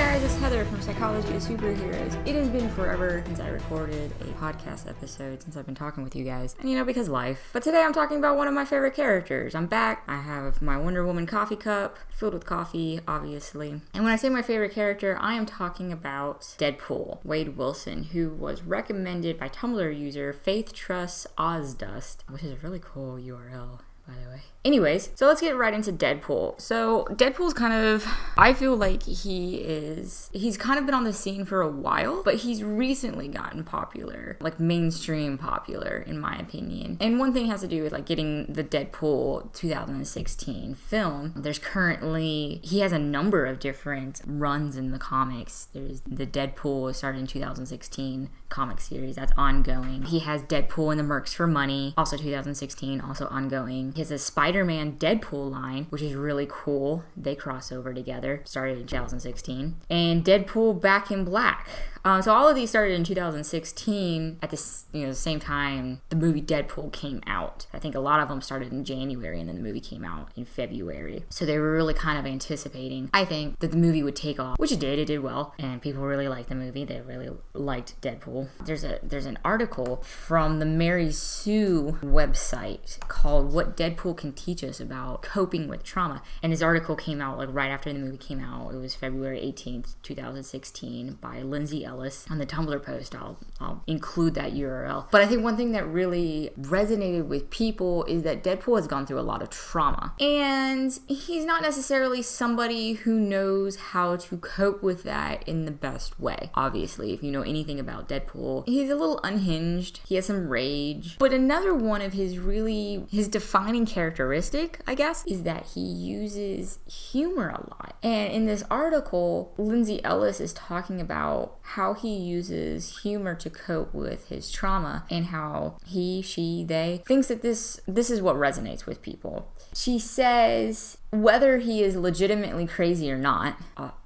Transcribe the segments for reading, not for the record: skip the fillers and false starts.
guys, it's Heather from Psychology of Superheroes. It has been forever since I recorded a podcast episode, since I've been talking with you guys, and because life. But today I'm talking about one of my favorite characters. I'm back. I have my Wonder Woman coffee cup, filled with coffee, obviously. And when I say my favorite character, I am talking about Deadpool, Wade Wilson, who was recommended by Tumblr user Faith Trusts Ozdust, which is a really cool URL, by the way. Anyways, so let's get right into Deadpool. So Deadpool's kind of, I feel like he's kind of been on the scene for a while, but he's recently gotten popular, like mainstream popular in my opinion. And one thing has to do with like getting the Deadpool 2016 film. He has a number of different runs in the comics. There's the Deadpool started in 2016 comic series that's ongoing. He has Deadpool and the Mercs for Money, also 2016, also ongoing. He has a Spider-Man Deadpool line, which is really cool. They cross over together, started in 2016. And Deadpool Back in Black. So all of these started in 2016 at the same time the movie Deadpool came out. I think a lot of them started in January and then the movie came out in February. So they were really kind of anticipating, I think, that the movie would take off, which it did. It did well, and people really liked the movie. They really liked Deadpool. There's an article from the Mary Sue website called "What Deadpool Can Teach Us About Coping with Trauma," and this article came out like right after the movie came out. It was February 18th, 2016, by Lindsay Ellis on the Tumblr post. I'll include that URL. But I think one thing that really resonated with people is that Deadpool has gone through a lot of trauma. And he's not necessarily somebody who knows how to cope with that in the best way. Obviously, if you know anything about Deadpool, he's a little unhinged. He has some rage. But another one of his defining characteristic, I guess, is that he uses humor a lot. And in this article, Lindsay Ellis is talking about how he uses humor to cope with his trauma and how they thinks that this is what resonates with people. She says whether he is legitimately crazy or not,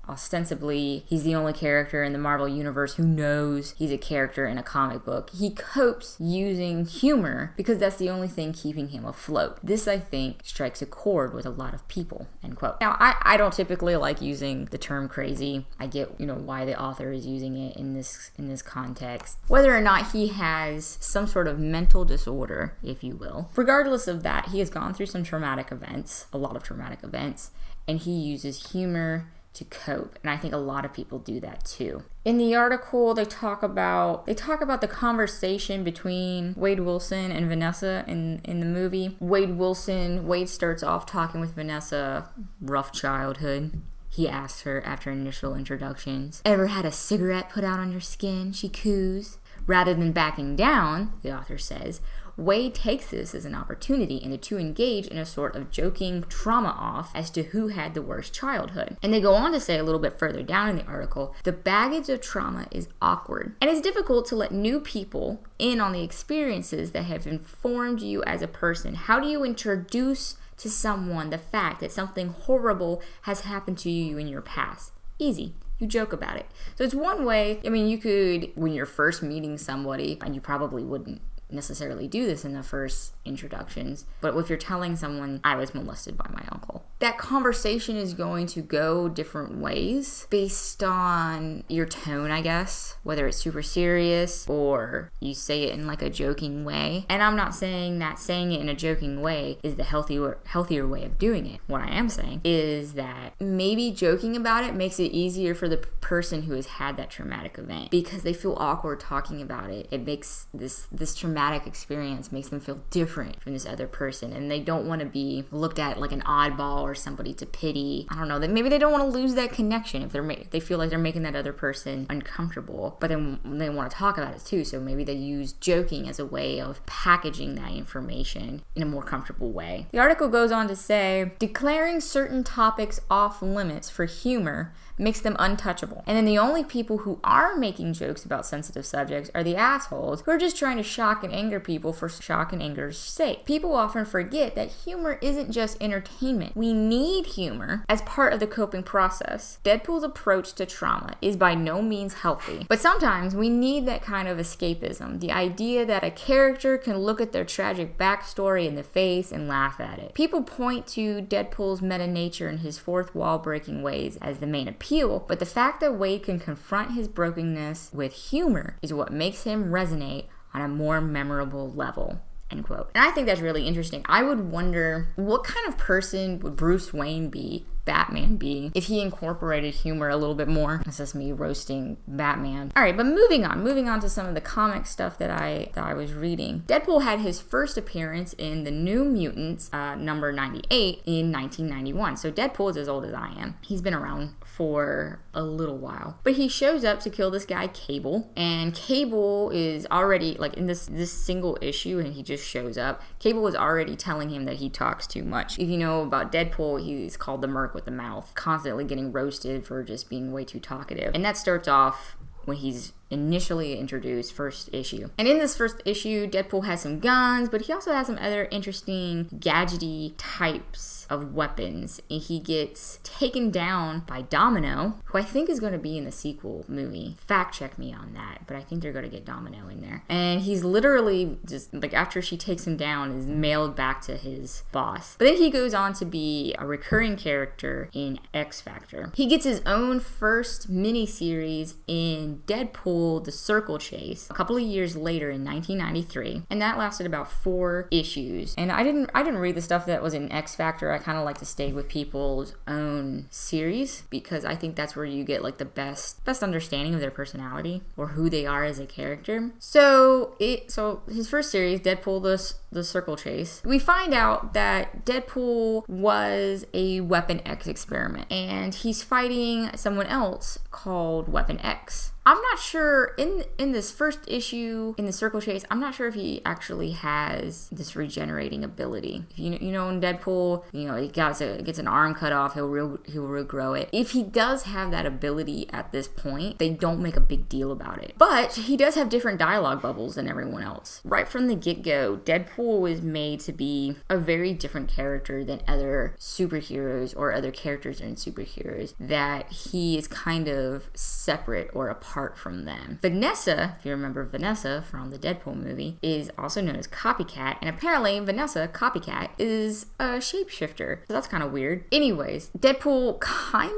ostensibly he's the only character in the Marvel universe who knows he's a character in a comic book. He copes using humor because that's the only thing keeping him afloat. This, I think, strikes a chord with a lot of people, end quote. Now, I don't typically like using the term crazy. I get, why the author is using it in this context. Whether or not he has some sort of mental disorder, if you will. Regardless of that, he has gone through some traumatic events, a lot of traumatic events, and he uses humor to cope, and I think a lot of people do that too. In the article, they talk about the conversation between Wade Wilson and Vanessa in the movie. Wade starts off talking with Vanessa, rough childhood. He asks her after initial introductions, "Ever had a cigarette put out on your skin?" She coos. Rather than backing down, the author says, Wade takes this as an opportunity and the two engage in a sort of joking trauma off as to who had the worst childhood. And they go on to say a little bit further down in the article, the baggage of trauma is awkward. And it's difficult to let new people in on the experiences that have informed you as a person. How do you introduce to someone the fact that something horrible has happened to you in your past? Easy. You joke about it. So it's one way. You could, when you're first meeting somebody, and you probably wouldn't necessarily do this in the first introductions, but if you're telling someone, I was molested by my uncle, that conversation is going to go different ways based on your tone, I guess, whether it's super serious or you say it in like a joking way. And I'm not saying that saying it in a joking way is the healthier way of doing it. What I am saying is that maybe joking about it makes it easier for the person who has had that traumatic event because they feel awkward talking about it. It makes this traumatic experience makes them feel different from this other person, and they don't want to be looked at like an oddball or somebody to pity. I don't know, that maybe they don't want to lose that connection if they feel like they're making that other person uncomfortable, but then they want to talk about it too. So maybe they use joking as a way of packaging that information in a more comfortable way. The article goes on to say, declaring certain topics off limits for humor makes them untouchable. And then the only people who are making jokes about sensitive subjects are the assholes who are just trying to shock and anger people for shock and anger's sake. People often forget that humor isn't just entertainment. We need humor as part of the coping process. Deadpool's approach to trauma is by no means healthy, but sometimes we need that kind of escapism. The idea that a character can look at their tragic backstory in the face and laugh at it. People point to Deadpool's meta nature and his fourth wall breaking ways as the main appeal. appeal, but the fact that Wade can confront his brokenness with humor is what makes him resonate on a more memorable level. End quote. And I think that's really interesting. I would wonder, what kind of person would Bruce Wayne be, Batman be, if he incorporated humor a little bit more? This is me roasting Batman. All right, but moving on to some of the comic stuff that I was reading. Deadpool had his first appearance in the New Mutants number 98 in 1991. So Deadpool is as old as I am. He's been around for a little while, but he shows up to kill this guy Cable, and Cable is already like in this single issue, and he just shows up. Cable was already telling him that he talks too much. If you know about Deadpool, he's called the Merc with the mouth, constantly getting roasted for just being way too talkative, and that starts off when he's initially introduced, first issue. And in this first issue, Deadpool has some guns, but he also has some other interesting gadgety types of weapons. And he gets taken down by Domino, who I think is going to be in the sequel movie. Fact check me on that, but I think they're going to get Domino in there. And he's literally just, like, after she takes him down, is mailed back to his boss. But then he goes on to be a recurring character in X Factor. He gets his own first miniseries in Deadpool The Circle Chase a couple of years later in 1993, and that lasted about 4 issues. And I didn't read the stuff that was in X Factor. I kind of like to stay with people's own series, because I think that's where you get like the best understanding of their personality or who they are as a character. So his first series, Deadpool the Circle Chase, we find out that Deadpool was a Weapon X experiment, and he's fighting someone else called Weapon X. I'm not sure, in this first issue, in the Circle Chase, I'm not sure if he actually has this regenerating ability. If you know in Deadpool, he gets an arm cut off, he'll regrow it. If he does have that ability at this point, they don't make a big deal about it. But he does have different dialogue bubbles than everyone else. Right from the get-go, Deadpool was made to be a very different character than other superheroes or other characters in superheroes, that he is kind of separate or apart from them. Vanessa, if you remember Vanessa from the Deadpool movie, is also known as Copycat, and apparently Vanessa, Copycat, is a shapeshifter. So that's kind of weird. Anyways, Deadpool kinda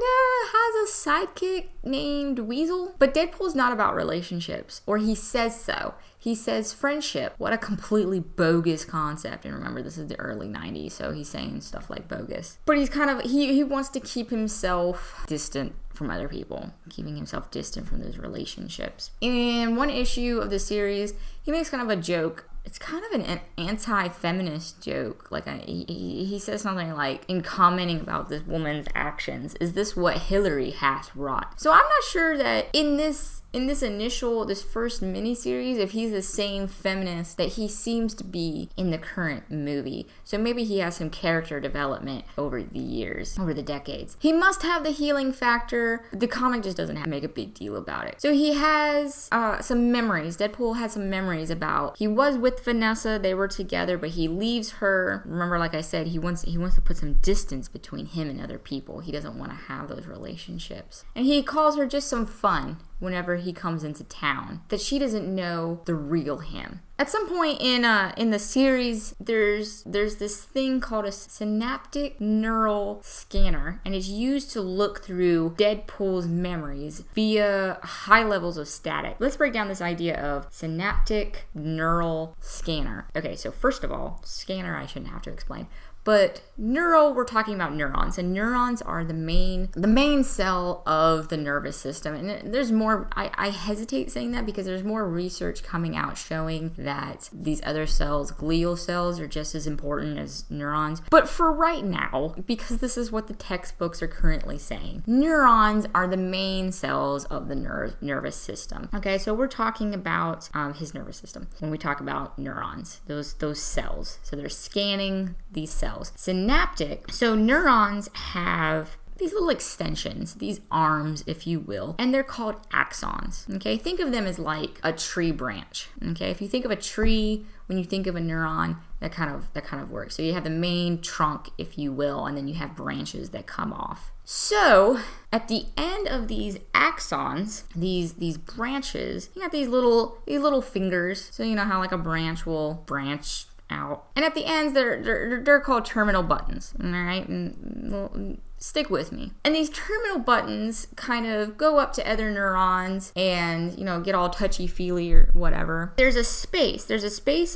has a sidekick named Weasel, but Deadpool's not about relationships, or he says so. He says friendship. What a completely bogus concept. And remember, this is the early 90s, so he's saying stuff like bogus. But he's kind of, he wants to keep himself distant from other people, keeping himself distant from those relationships. In one issue of the series, he makes kind of a joke. It's kind of an anti-feminist joke. Like he says something like, in commenting about this woman's actions, "Is this what Hillary hath wrought?" So I'm not sure that in this first miniseries, if he's the same feminist that he seems to be in the current movie. So maybe he has some character development over the years, over the decades. He must have the healing factor. The comic just doesn't make a big deal about it. So he has some memories. Deadpool had some memories about, he was with Vanessa, they were together, but he leaves her. Remember, like I said, he wants to put some distance between him and other people. He doesn't want to have those relationships. And he calls her just some fun whenever he comes into town, that she doesn't know the real him. At some point in the series, there's this thing called a synaptic neural scanner, and it's used to look through Deadpool's memories via high levels of static. Let's break down this idea of synaptic neural scanner. Okay, so first of all, scanner I shouldn't have to explain. But neural, we're talking about neurons, and neurons are the main cell of the nervous system. And there's more, I hesitate saying that because there's more research coming out showing that these other cells, glial cells, are just as important as neurons. But for right now, because this is what the textbooks are currently saying, neurons are the main cells of the nervous system. Okay, so we're talking about his nervous system when we talk about neurons, those cells. So they're scanning these cells. Synaptic, so neurons have these little extensions, these arms, if you will, and they're called axons. Okay, think of them as like a tree branch. Okay, if you think of a tree, when you think of a neuron, that kind of works. So you have the main trunk, if you will, and then you have branches that come off. So at the end of these axons, these branches, you got these little fingers. So you know how like a branch will branch out, and at the ends they're called terminal buttons. All right, and stick with me. And these terminal buttons kind of go up to other neurons and, get all touchy-feely or whatever. There's a space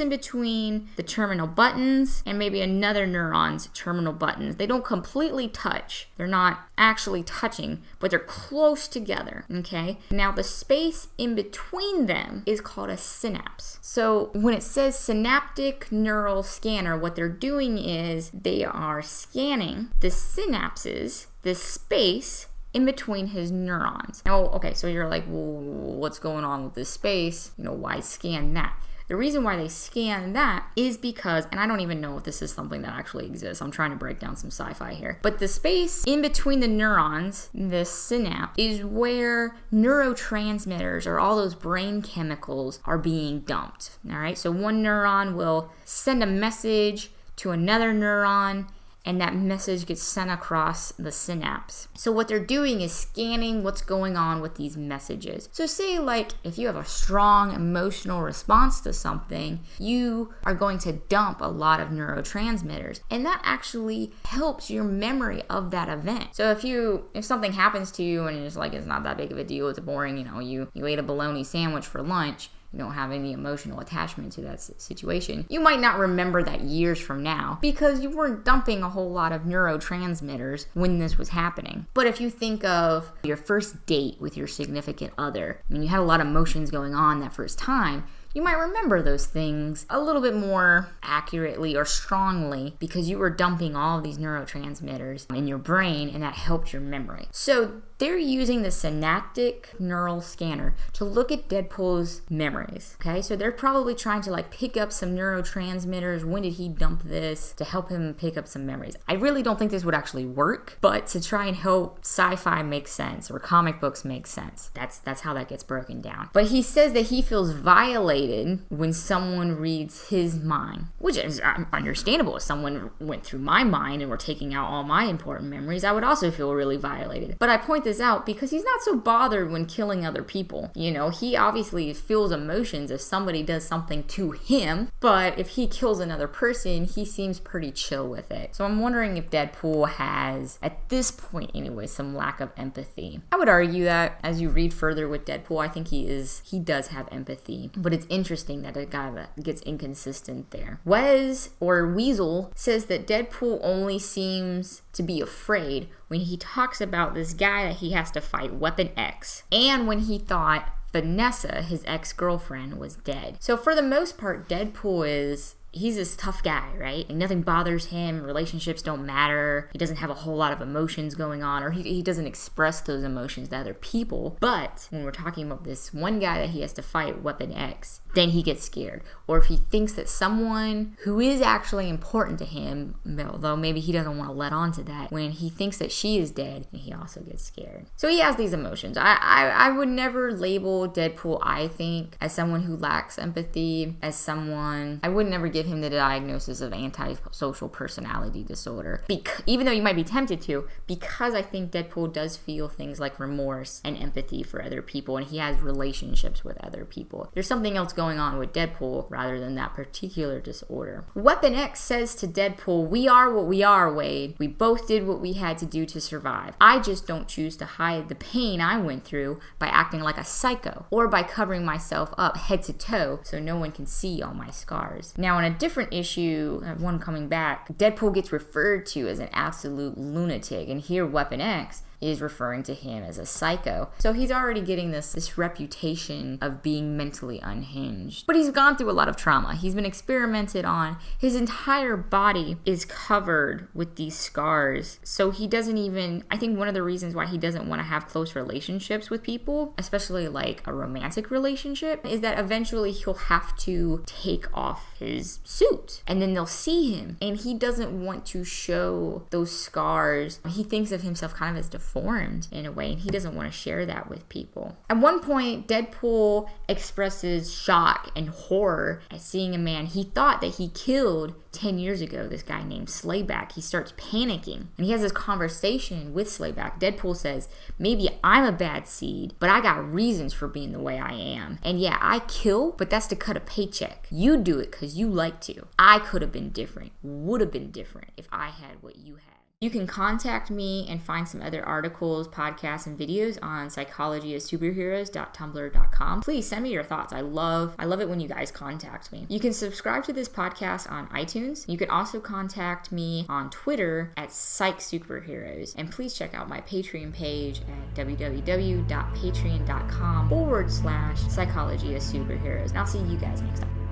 in between the terminal buttons and maybe another neuron's terminal buttons. They don't completely touch. They're not actually touching, but they're close together, okay? Now, the space in between them is called a synapse. So when it says synaptic neural scanner, what they're doing is they are scanning the synapses, this space in between his neurons. Now, okay, so you're like, well, what's going on with this space? Why scan that? The reason why they scan that is because, and I don't even know if this is something that actually exists. I'm trying to break down some sci-fi here. But the space in between the neurons, the synapse, is where neurotransmitters or all those brain chemicals are being dumped. All right, so one neuron will send a message to another neuron, and that message gets sent across the synapse. So what they're doing is scanning what's going on with these messages. So say if you have a strong emotional response to something, you are going to dump a lot of neurotransmitters, and that actually helps your memory of that event. So if something happens to you and it's not that big of a deal, it's boring, you ate a bologna sandwich for lunch, you don't have any emotional attachment to that situation, you might not remember that years from now because you weren't dumping a whole lot of neurotransmitters when this was happening. But if you think of your first date with your significant other, you had a lot of emotions going on that first time, you might remember those things a little bit more accurately or strongly because you were dumping all of these neurotransmitters in your brain, and that helped your memory. So they're using the synaptic neural scanner to look at Deadpool's memories. Okay, so they're probably trying to pick up some neurotransmitters. When did he dump this, to help him pick up some memories? I really don't think this would actually work, but to try and help sci-fi make sense or comic books make sense, that's how that gets broken down. But he says that he feels violated when someone reads his mind, which is understandable. If someone went through my mind and were taking out all my important memories, I would also feel really violated. But I point this out because he's not so bothered when killing other people. He obviously feels emotions if somebody does something to him, but if he kills another person, he seems pretty chill with it. So I'm wondering if Deadpool has, at this point anyway, some lack of empathy. I would argue that as you read further with Deadpool, I think he does have empathy, but it's interesting that a guy that gets inconsistent there. Wes, or Weasel, says that Deadpool only seems to be afraid when he talks about this guy that he has to fight, Weapon X, and when he thought Vanessa, his ex-girlfriend, was dead. So for the most part, Deadpool he's this tough guy, right? And nothing bothers him. Relationships don't matter. He doesn't have a whole lot of emotions going on, or he doesn't express those emotions to other people. But when we're talking about this one guy that he has to fight, Weapon X, then he gets scared. Or if he thinks that someone who is actually important to him, though maybe he doesn't want to let on to that, when he thinks that she is dead, he also gets scared. So he has these emotions. I would never label Deadpool, I think, as someone who lacks empathy, I would never give him the diagnosis of antisocial personality disorder, even though you might be tempted to, because I think Deadpool does feel things like remorse and empathy for other people, and he has relationships with other people. There's something else going on with Deadpool rather than that particular disorder. Weapon X says to Deadpool, "We are what we are, Wade. We both did what we had to do to survive. I just don't choose to hide the pain I went through by acting like a psycho, or by covering myself up head to toe so no one can see all my scars." Now, in a different issue, one coming back, Deadpool gets referred to as an absolute lunatic, and here Weapon X is referring to him as a psycho. So he's already getting this reputation of being mentally unhinged. But he's gone through a lot of trauma. He's been experimented on. His entire body is covered with these scars. So he doesn't even, I think one of the reasons why he doesn't want to have close relationships with people, especially like a romantic relationship, is that eventually he'll have to take off his suit and then they'll see him, and he doesn't want to show those scars. He thinks of himself kind of as deformed in a way, and he doesn't want to share that with people. At one point, Deadpool expresses shock and horror at seeing a man he thought that he killed 10 years ago, this guy named Slayback. He starts panicking, and he has this conversation with Slayback. Deadpool says, "Maybe I'm a bad seed, but I got reasons for being the way I am. And yeah, I kill, but that's to cut a paycheck. You do it because you like to. I could have been different, would have been different if I had what you had." You can contact me and find some other articles, podcasts, and videos on psychologyofsuperheroes.tumblr.com. Please send me your thoughts. I love it when you guys contact me. You can subscribe to this podcast on iTunes. You can also contact me on Twitter at PsychSuperheroes. And please check out my Patreon page at www.patreon.com/psychologyofsuperheroes. And I'll see you guys next time.